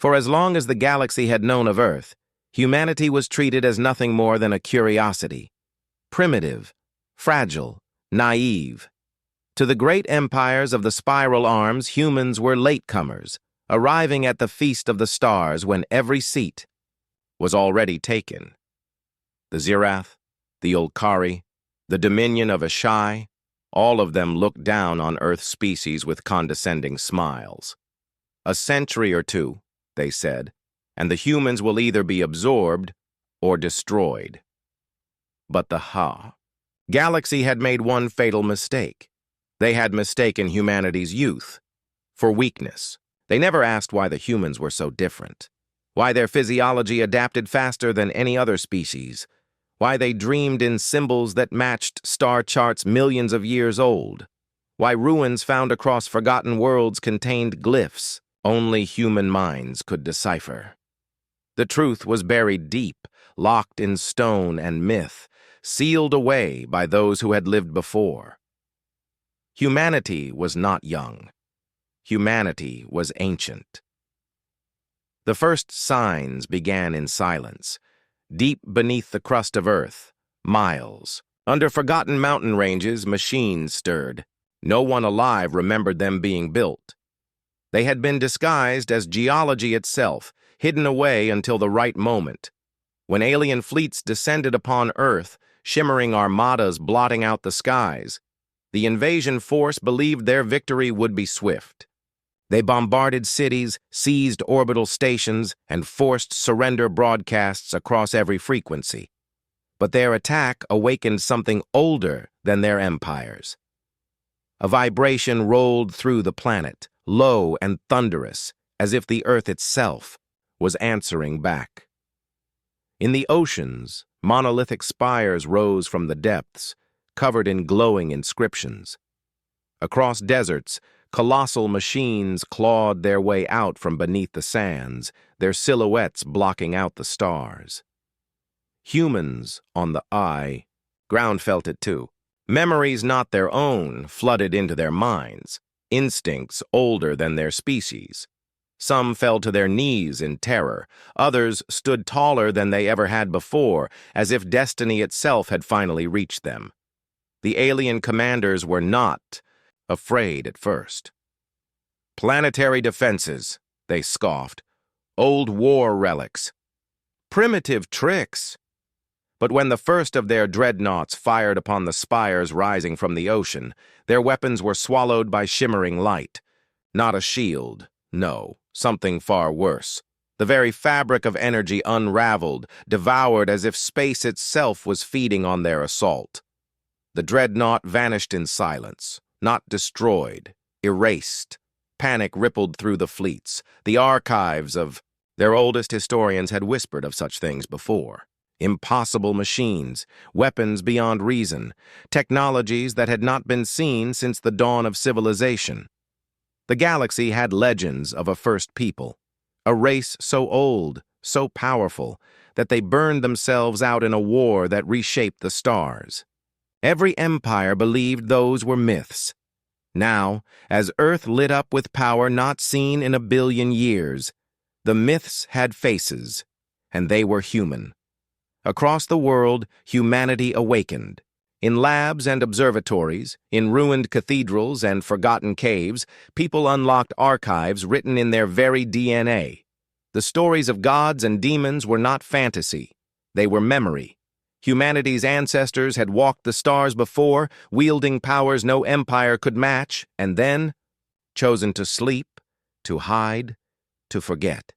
For as long as the galaxy had known of Earth, humanity was treated as nothing more than a curiosity. Primitive, fragile, naive. To the great empires of the spiral arms, humans were latecomers, arriving at the feast of the stars when every seat was already taken. The Zirath, the Ulkari, the dominion of Ashai, all of them looked down on Earth species with condescending smiles. A century or two, they said, and the humans will either be absorbed or destroyed. But the Galaxy had made one fatal mistake. They had mistaken humanity's youth for weakness. They never asked why the humans were so different, why their physiology adapted faster than any other species, why they dreamed in symbols that matched star charts millions of years old, why ruins found across forgotten worlds contained glyphs only human minds could decipher. The truth was buried deep, locked in stone and myth, sealed away by those who had lived before. Humanity was not young. Humanity was ancient. The first signs began in silence, deep beneath the crust of Earth, miles. Under forgotten mountain ranges, machines stirred. No one alive remembered them being built. They had been disguised as geology itself, hidden away until the right moment. When alien fleets descended upon Earth, shimmering armadas blotting out the skies, the invasion force believed their victory would be swift. They bombarded cities, seized orbital stations, and forced surrender broadcasts across every frequency. But their attack awakened something older than their empires. A vibration rolled through the planet, low and thunderous, as if the Earth itself was answering back. In the oceans, monolithic spires rose from the depths, covered in glowing inscriptions. Across deserts, colossal machines clawed their way out from beneath the sands, their silhouettes blocking out the stars. Humans on the eye, ground felt it too. Memories not their own flooded into their minds, instincts older than their species. Some fell to their knees in terror. Others stood taller than they ever had before, as if destiny itself had finally reached them. The alien commanders were not afraid at first. Planetary defenses, they scoffed. Old war relics. Primitive tricks. But when the first of their dreadnoughts fired upon the spires rising from the ocean, their weapons were swallowed by shimmering light. Not a shield, no, something far worse. The very fabric of energy unraveled, devoured as if space itself was feeding on their assault. The dreadnought vanished in silence, not destroyed, erased. Panic rippled through the fleets. The archives of their oldest historians had whispered of such things before. Impossible machines, weapons beyond reason, technologies that had not been seen since the dawn of civilization. The galaxy had legends of a first people, a race so old, so powerful, that they burned themselves out in a war that reshaped the stars. Every empire believed those were myths. Now, as Earth lit up with power not seen in a billion years, the myths had faces, and they were human. Across the world, humanity awakened. In labs and observatories, in ruined cathedrals and forgotten caves, people unlocked archives written in their very DNA. The stories of gods and demons were not fantasy. They were memory. Humanity's ancestors had walked the stars before, wielding powers no empire could match, and then chosen to sleep, to hide, to forget.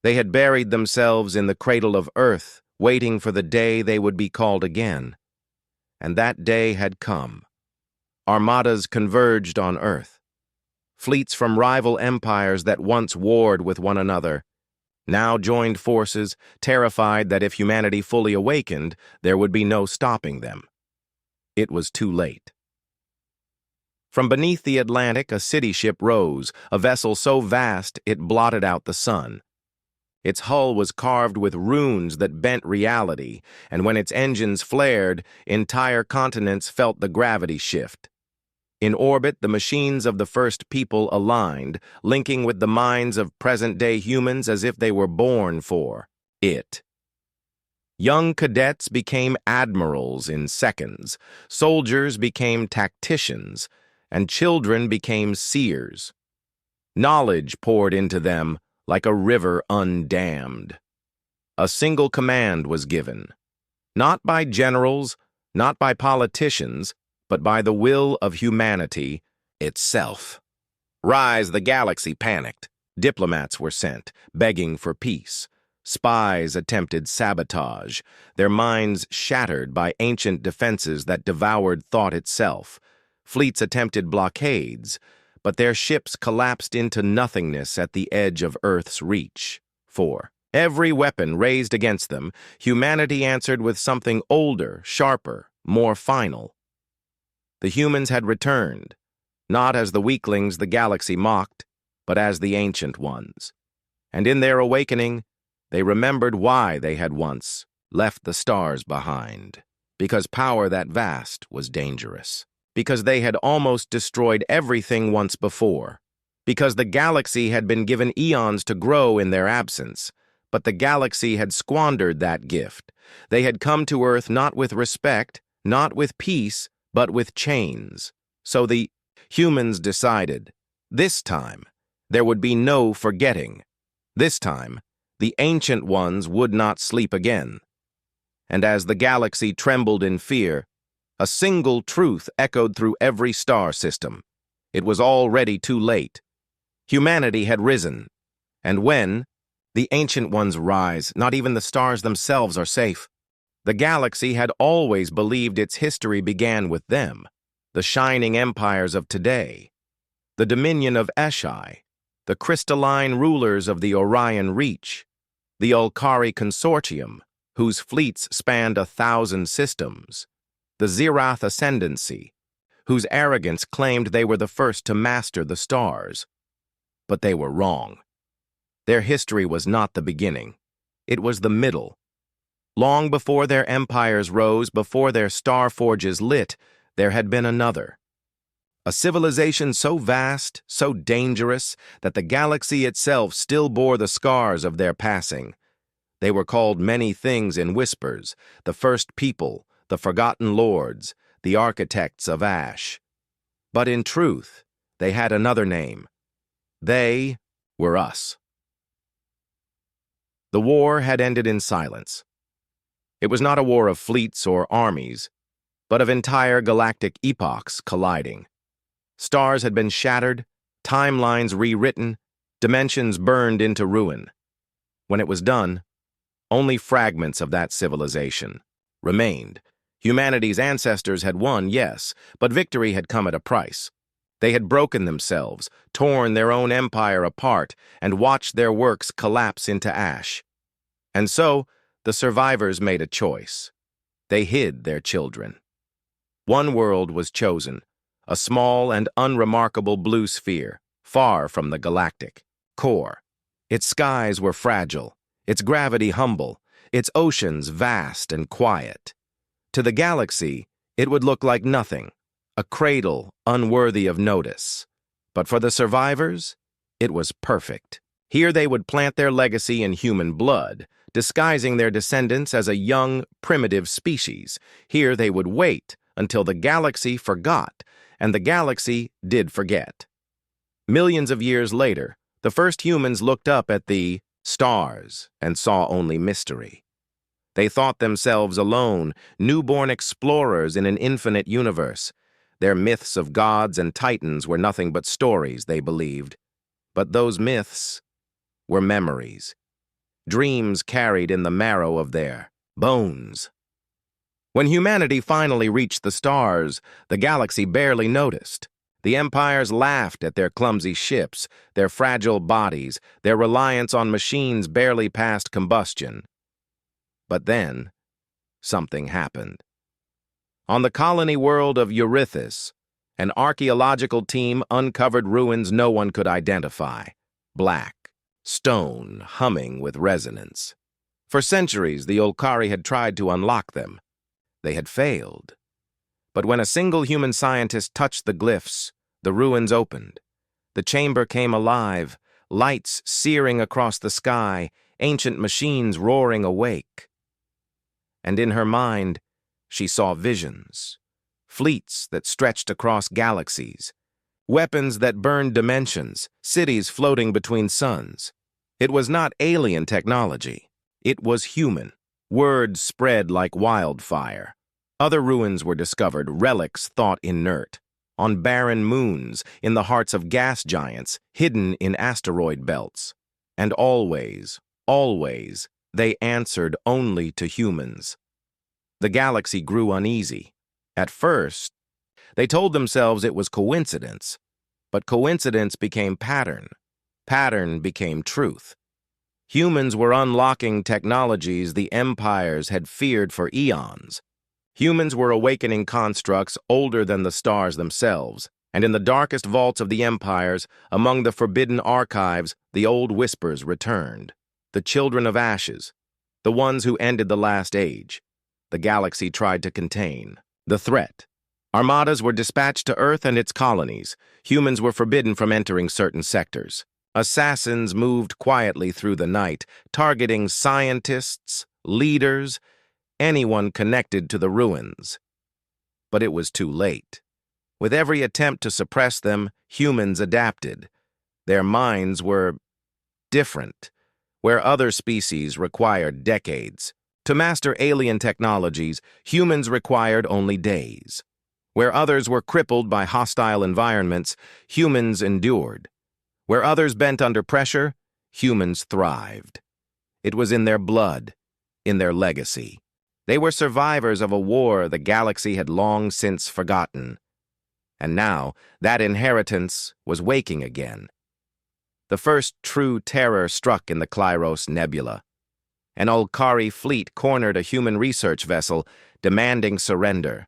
They had buried themselves in the cradle of Earth, waiting for the day they would be called again. And that day had come. Armadas converged on Earth. Fleets from rival empires that once warred with one another now joined forces, terrified that if humanity fully awakened, there would be no stopping them. It was too late. From beneath the Atlantic, a city ship rose, a vessel so vast it blotted out the sun. Its hull was carved with runes that bent reality, and when its engines flared, entire continents felt the gravity shift. In orbit, the machines of the first people aligned, linking with the minds of present-day humans as if they were born for it. Young cadets became admirals in seconds, soldiers became tacticians, and children became seers. Knowledge poured into them like a river undammed. A single command was given, not by generals, not by politicians, but by the will of humanity itself. Rise, the galaxy panicked. Diplomats were sent, begging for peace. Spies attempted sabotage, their minds shattered by ancient defenses that devoured thought itself. Fleets attempted blockades, but their ships collapsed into nothingness at the edge of Earth's reach. 4. Every weapon raised against them, humanity answered with something older, sharper, more final. The humans had returned, not as the weaklings the galaxy mocked, but as the ancient ones. And in their awakening, they remembered why they had once left the stars behind. Because power that vast was dangerous. Because they had almost destroyed everything once before. Because the galaxy had been given eons to grow in their absence. But the galaxy had squandered that gift. They had come to Earth not with respect, not with peace, but with chains. So the humans decided, this time, there would be no forgetting. This time, the ancient ones would not sleep again. And as the galaxy trembled in fear, a single truth echoed through every star system. It was already too late. Humanity had risen. And when the ancient ones rise, not even the stars themselves are safe. The galaxy had always believed its history began with them, the shining empires of today, the dominion of Eshai, the crystalline rulers of the Orion Reach, the Ulcari Consortium, whose fleets spanned 1,000 systems, the Zirath Ascendancy, whose arrogance claimed they were the first to master the stars. But they were wrong. Their history was not the beginning. It was the middle. Long before their empires rose, before their star forges lit, there had been another. A civilization so vast, so dangerous, that the galaxy itself still bore the scars of their passing. They were called many things in whispers: the first people, the forgotten lords, the architects of Ash. But in truth, they had another name. They were us. The war had ended in silence. It was not a war of fleets or armies, but of entire galactic epochs colliding. Stars had been shattered, timelines rewritten, dimensions burned into ruin. When it was done, only fragments of that civilization remained. Humanity's ancestors had won, yes, but victory had come at a price. They had broken themselves, torn their own empire apart, and watched their works collapse into ash. And so, the survivors made a choice. They hid their children. One world was chosen, a small and unremarkable blue sphere, far from the galactic core. Its skies were fragile, its gravity humble, its oceans vast and quiet. To the galaxy, it would look like nothing, a cradle unworthy of notice. But for the survivors, it was perfect. Here they would plant their legacy in human blood, disguising their descendants as a young, primitive species. Here they would wait until the galaxy forgot, and the galaxy did forget. Millions of years later, the first humans looked up at the stars and saw only mystery. They thought themselves alone, newborn explorers in an infinite universe. Their myths of gods and titans were nothing but stories, they believed. But those myths were memories, dreams carried in the marrow of their bones. When humanity finally reached the stars, the galaxy barely noticed. The empires laughed at their clumsy ships, their fragile bodies, their reliance on machines barely past combustion. But then, something happened. On the colony world of Eurythus, an archaeological team uncovered ruins no one could identify. Black, stone humming with resonance. For centuries, the Ulcari had tried to unlock them. They had failed. But when a single human scientist touched the glyphs, the ruins opened. The chamber came alive, lights searing across the sky, ancient machines roaring awake. And in her mind, she saw visions, fleets that stretched across galaxies, weapons that burned dimensions, cities floating between suns. It was not alien technology. It was human. Word spread like wildfire. Other ruins were discovered, relics thought inert, on barren moons, in the hearts of gas giants, hidden in asteroid belts. And always, always, they answered only to humans. The galaxy grew uneasy. At first, they told themselves it was coincidence, but coincidence became pattern. Pattern became truth. Humans were unlocking technologies the empires had feared for eons. Humans were awakening constructs older than the stars themselves, and in the darkest vaults of the empires, among the forbidden archives, the old whispers returned. The children of ashes, the ones who ended the last age, the galaxy tried to contain. The threat. Armadas were dispatched to Earth and its colonies. Humans were forbidden from entering certain sectors. Assassins moved quietly through the night, targeting scientists, leaders, anyone connected to the ruins. But it was too late. With every attempt to suppress them, humans adapted. Their minds were different, where other species required decades. To master alien technologies, humans required only days. Where others were crippled by hostile environments, humans endured. Where others bent under pressure, humans thrived. It was in their blood, in their legacy. They were survivors of a war the galaxy had long since forgotten. And now, that inheritance was waking again. The first true terror struck in the Klyros Nebula. An Ulkari fleet cornered a human research vessel, demanding surrender.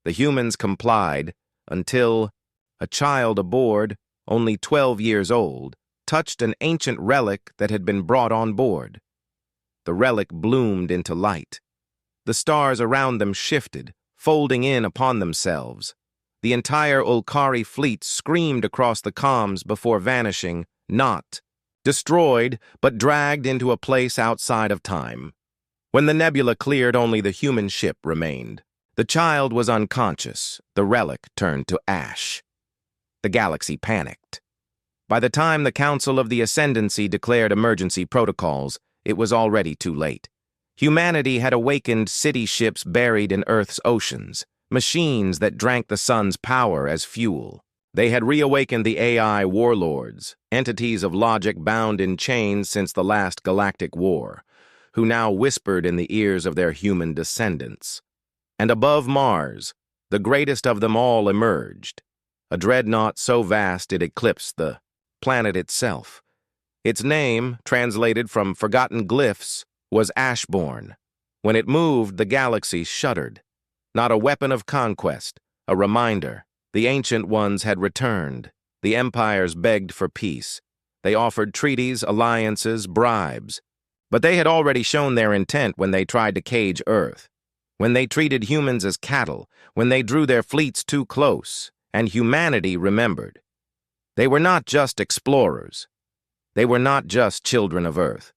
The humans complied until a child aboard, only 12 years old, touched an ancient relic that had been brought on board. The relic bloomed into light. The stars around them shifted, folding in upon themselves. The entire Ulkari fleet screamed across the comms before vanishing, not destroyed, but dragged into a place outside of time. When the nebula cleared, only the human ship remained. The child was unconscious. The relic turned to ash. The galaxy panicked. By the time the Council of the Ascendancy declared emergency protocols, it was already too late. Humanity had awakened city ships buried in Earth's oceans, machines that drank the sun's power as fuel. They had reawakened the AI warlords, entities of logic bound in chains since the last Galactic War, who now whispered in the ears of their human descendants. And above Mars, the greatest of them all emerged, a dreadnought so vast it eclipsed the planet itself. Its name, translated from forgotten glyphs, was Ashborn. When it moved, the galaxy shuddered. Not a weapon of conquest, a reminder. The ancient ones had returned. The empires begged for peace. They offered treaties, alliances, bribes. But they had already shown their intent when they tried to cage Earth. When they treated humans as cattle, when they drew their fleets too close, and humanity remembered. They were not just explorers. They were not just children of Earth.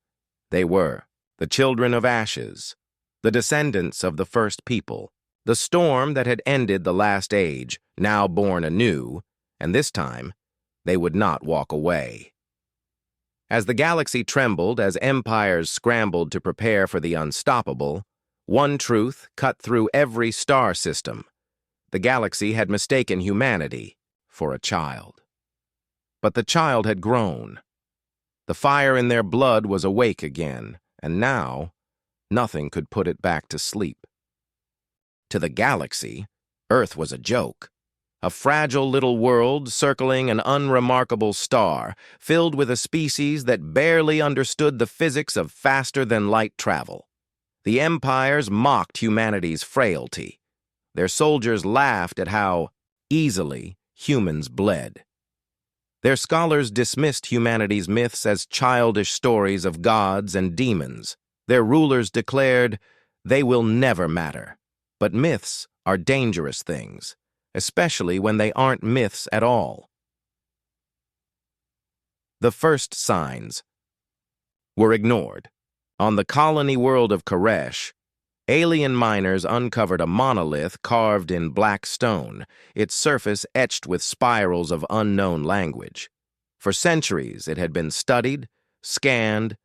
They were the children of ashes, the descendants of the first people, the storm that had ended the last age, now born anew, and this time, they would not walk away. As the galaxy trembled, as empires scrambled to prepare for the unstoppable, one truth cut through every star system. The galaxy had mistaken humanity for a child. But the child had grown. The fire in their blood was awake again, and now, nothing could put it back to sleep. To the galaxy, Earth was a joke. A fragile little world circling an unremarkable star, filled with a species that barely understood the physics of faster-than-light travel. The empires mocked humanity's frailty. Their soldiers laughed at how easily humans bled. Their scholars dismissed humanity's myths as childish stories of gods and demons. Their rulers declared, "They will never matter." But myths are dangerous things, especially when they aren't myths at all. The first signs were ignored. On the colony world of Koresh, alien miners uncovered a monolith carved in black stone, its surface etched with spirals of unknown language. For centuries, it had been studied, scanned,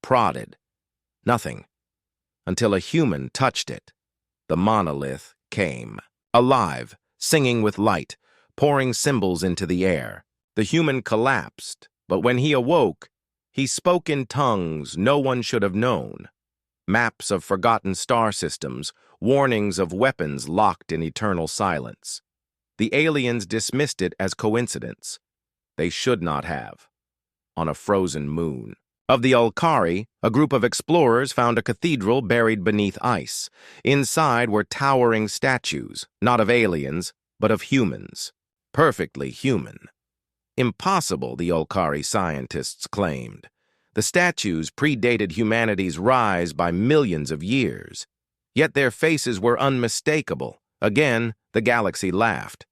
prodded. Nothing. Until a human touched it. The monolith came. Alive, singing with light, pouring symbols into the air. The human collapsed, but when he awoke, he spoke in tongues no one should have known. Maps of forgotten star systems, warnings of weapons locked in eternal silence. The aliens dismissed it as coincidence. They should not have. On a frozen moon. Of the Ulkari, a group of explorers found a cathedral buried beneath ice. Inside were towering statues, not of aliens, but of humans. Perfectly human. Impossible, the Ulkari scientists claimed. The statues predated humanity's rise by millions of years. Yet their faces were unmistakable. Again, the galaxy laughed.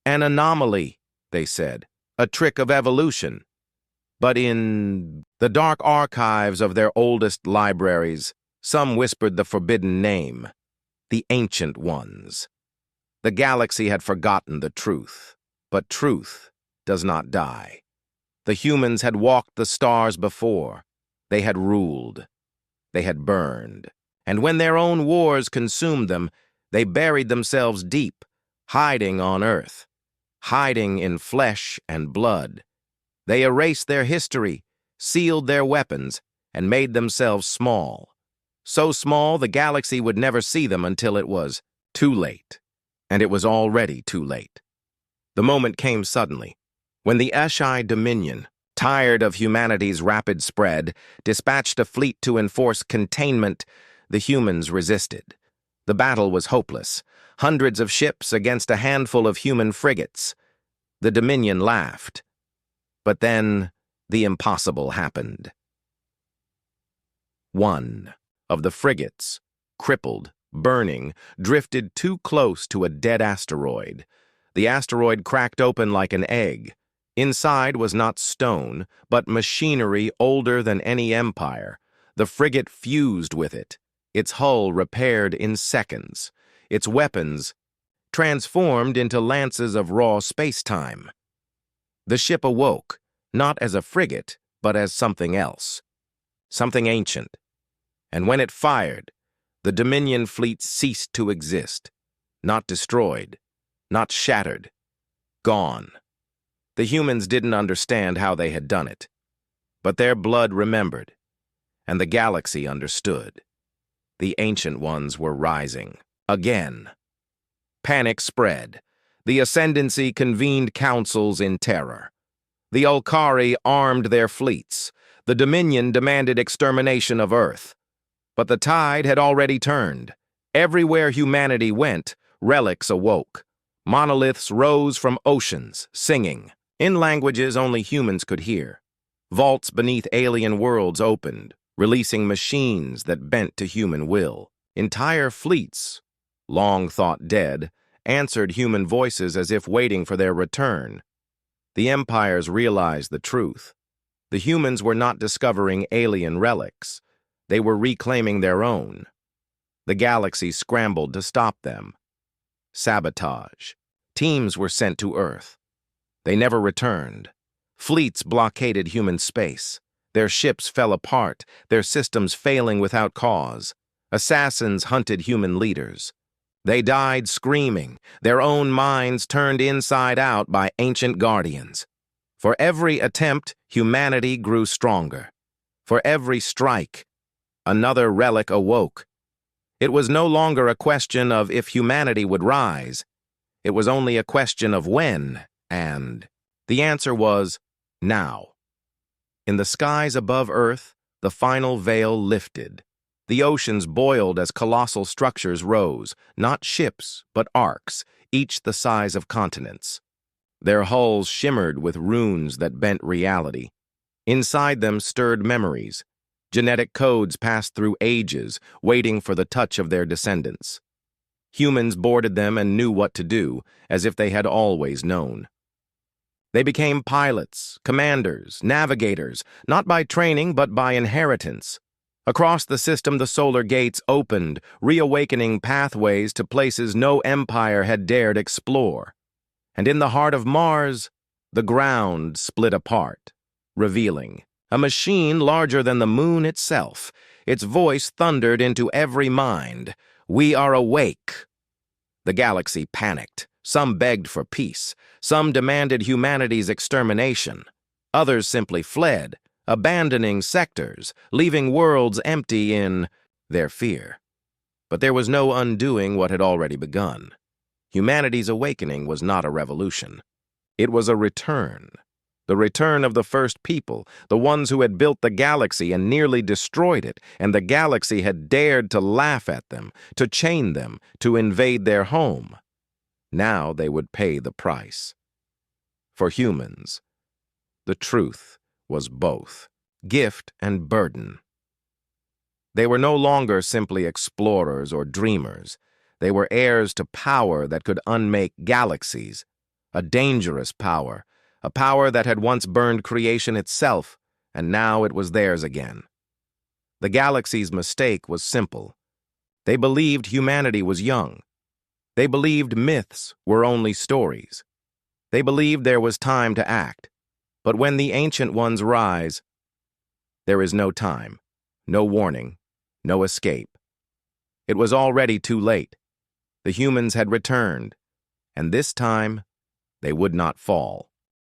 An anomaly, they said, a trick of evolution. But in the dark archives of their oldest libraries, some whispered the forbidden name, the Ancient Ones. The galaxy had forgotten the truth, but truth does not die. The humans had walked the stars before. They had ruled. They had burned. And when their own wars consumed them, they buried themselves deep, hiding on Earth, hiding in flesh and blood. They erased their history, sealed their weapons, and made themselves small. So small the galaxy would never see them until it was too late. And it was already too late. The moment came suddenly. When the HFY Dominion, tired of humanity's rapid spread, dispatched a fleet to enforce containment, the humans resisted. The battle was hopeless. Hundreds of ships against a handful of human frigates. The Dominion laughed. But then, the impossible happened. One of the frigates, crippled, burning, drifted too close to a dead asteroid. The asteroid cracked open like an egg. Inside was not stone, but machinery older than any empire. The frigate fused with it, its hull repaired in seconds, its weapons transformed into lances of raw space-time. The ship awoke, not as a frigate, but as something else, something ancient. And when it fired, the Dominion fleet ceased to exist, not destroyed, not shattered, gone. The humans didn't understand how they had done it, but their blood remembered, and the galaxy understood. The Ancient Ones were rising, again. Panic spread. The Ascendancy convened councils in terror. The Ulkari armed their fleets. The Dominion demanded extermination of Earth. But the tide had already turned. Everywhere humanity went, relics awoke. Monoliths rose from oceans, singing, in languages only humans could hear. Vaults beneath alien worlds opened, releasing machines that bent to human will. Entire fleets, long thought dead, answered human voices as if waiting for their return. The empires realized the truth. The humans were not discovering alien relics. They were reclaiming their own. The galaxy scrambled to stop them. Sabotage. Teams were sent to Earth. They never returned. Fleets blockaded human space. Their ships fell apart, their systems failing without cause. Assassins hunted human leaders. They died screaming, their own minds turned inside out by ancient guardians. For every attempt, humanity grew stronger. For every strike, another relic awoke. It was no longer a question of if humanity would rise. It was only a question of when, and the answer was now. In the skies above Earth, the final veil lifted. The oceans boiled as colossal structures rose, not ships, but arcs, each the size of continents. Their hulls shimmered with runes that bent reality. Inside them stirred memories. Genetic codes passed through ages, waiting for the touch of their descendants. Humans boarded them and knew what to do, as if they had always known. They became pilots, commanders, navigators, not by training but by inheritance. Across the system, the solar gates opened, reawakening pathways to places no empire had dared explore. And in the heart of Mars, the ground split apart, revealing a machine larger than the moon itself. Its voice thundered into every mind. "We are awake." The galaxy panicked. Some begged for peace. Some demanded humanity's extermination. Others simply fled, abandoning sectors, leaving worlds empty in their fear. But there was no undoing what had already begun. Humanity's awakening was not a revolution. It was a return. The return of the first people, the ones who had built the galaxy and nearly destroyed it, and the galaxy had dared to laugh at them, to chain them, to invade their home. Now they would pay the price. For humans, the truth was both gift and burden. They were no longer simply explorers or dreamers. They were heirs to power that could unmake galaxies, a dangerous power, a power that had once burned creation itself, and now it was theirs again. The galaxy's mistake was simple. They believed humanity was young. They believed myths were only stories. They believed there was time to act. But when the ancient ones rise, there is no time, no warning, no escape. It was already too late. The humans had returned, and this time they would not fall.